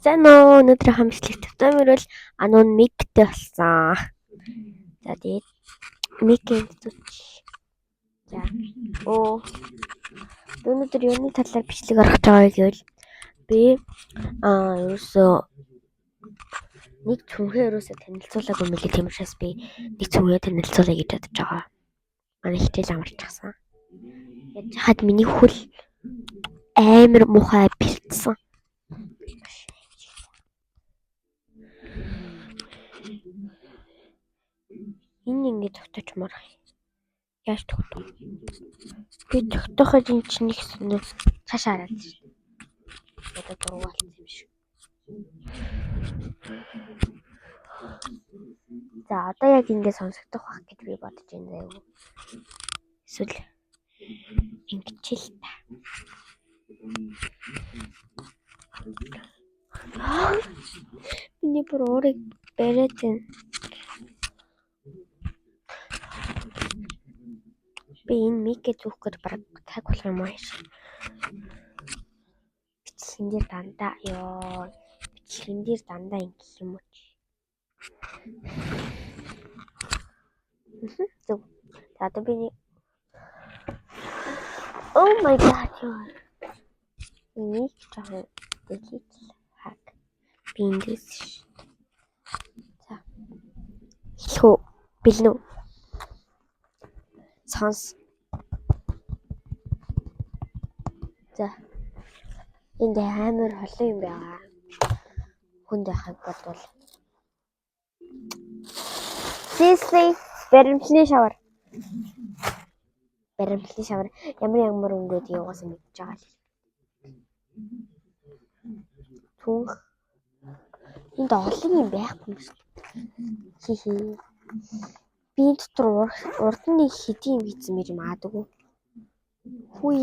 Сайн уу, өнөөдрийн хамтлаг тавтамжаар ануун мигтэй болсон. За тэгээд мигийн зүч. За. Өнөөдөр юуны талаар бичлэг орох байгаа гэвэл би ерөөсөө нэг цүнхээ ерөөсөө танилцуулаагүй мөлий тийм учраас би нэг цүнхээ танилцуулъя гэж бодож байгаа. Манай хичээл амарчихсан. Яаж хаад миний хөл амар муухай бэлдсэн. Энэ ингэ тогтоочмоор яаж тогтов? Би тогтооход энэ чинь нэг сонир цаашаа хараад шээ. Одоо дургуйлсан юм шиг. За одоо яг ингэ сонсогдох байх гэж би бодож байна заяа. Эсвэл ингэчил та. Миний бүр уурыг бариад байна. Би энэ микээ зүүх гэж бараг цаг болох юм аа. Бичлэгэн дээр дандаа ингэх юм уу чи. Зөв. За одоо би нэг Oh my god. Нэг жоохон дэлхийд хаг биндээс. За. Хэлхүү бэлнүү. Сонс. За. Энд амар холон юм байгаа. Хүнд яхаг бодвол. Seriously, баримтны шавар. Баримтны шавар ямар өнгөд яваасаа мэдж байгаа л. Түүх. Энд олон юм байхгүй юм шиг. Хи. Би дотор урд нь хэдийн юм хийсэн мэж маадаггүй. Хүй.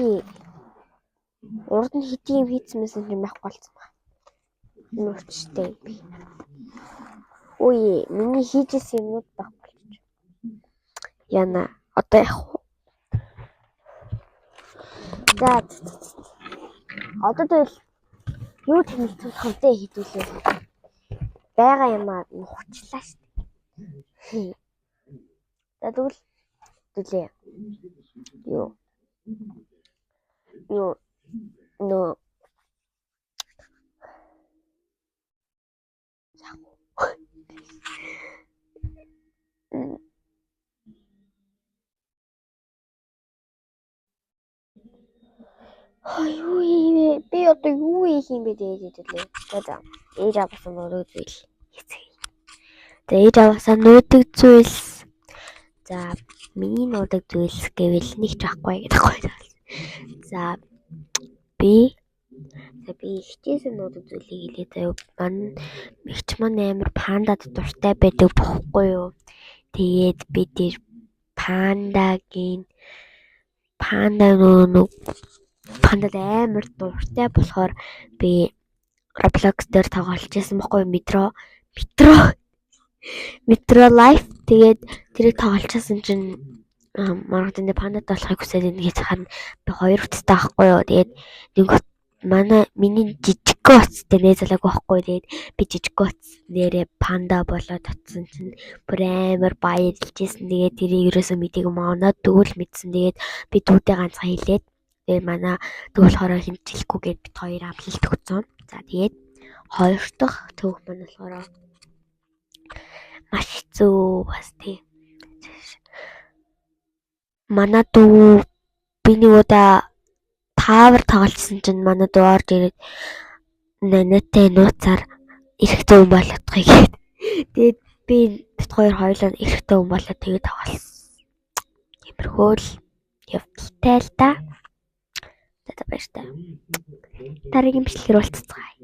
Урд нь хэдийн юм хийсэн мэсэн юм байхгүй болсон ба. Нүрчтэй. Үй, миний хийжсэн юмуд байхгүй болчих. Яна, одоо яах вэ? За. Одоо тэгэл юу тэмэлцэх хамтаа хийдүүлээ. Бага юмаа нухчлаа шүү. За тэгвэл дүлээ. Юу нөө би одоо юу хийх юм бэ дээдээ. За ээж авсан нуудаг зүйл. За ээж авсан нуудаг зүйлс. За миний нуудаг зүйлс гэвэл нэг ч байхгүй гэдэг. За би хичээсэн нуудаг зүйлийг хэлээ заяа. Мэгч маань амар пандад дуртай байдаг бохгүй юу? Тэгээд би тэр пандад амар дуртай болохоор би Roblox дээр тоглож байсан бохгүй метро life. Тэгээд тэрийг тоглож байсан чинь маргадын пандад болохыг хүсээд ингээд хана би хоёр утастай байхгүй юу. Тэгээд нэг миний жижиг утастай нээзалаагүй байхгүй. Тэгээд би жижиг утас нэрээ панда болоод татсан чинь бүр амар баярлж ирсэн. Тэгээд тэрийг ерөөсөө мэдээгүй манаа дүүл мэдсэн. Тэгээд би дүүдээ ганцхан хэлээд тэгээд манай дүү болохоор хэмжихгүй гээд бит хоёр амлалт өгсөн. За тэгээд хоёр дахь төөх маань болохоор маш хэцүү бас тий. Манай дүү би нэг удаа таавар тоглосон чинь манай дүү орж ирээд нанатай нууцаар эрэхтэй хүн болоодохыг гээд. Тэгээд би бит хоёулаа эрэхтэй хүн болоод тэгээд тоглосон. Тиймэрхүү л явдалтай л да. За баяртай. Дараагийн бичлэгээр уулзцгаая.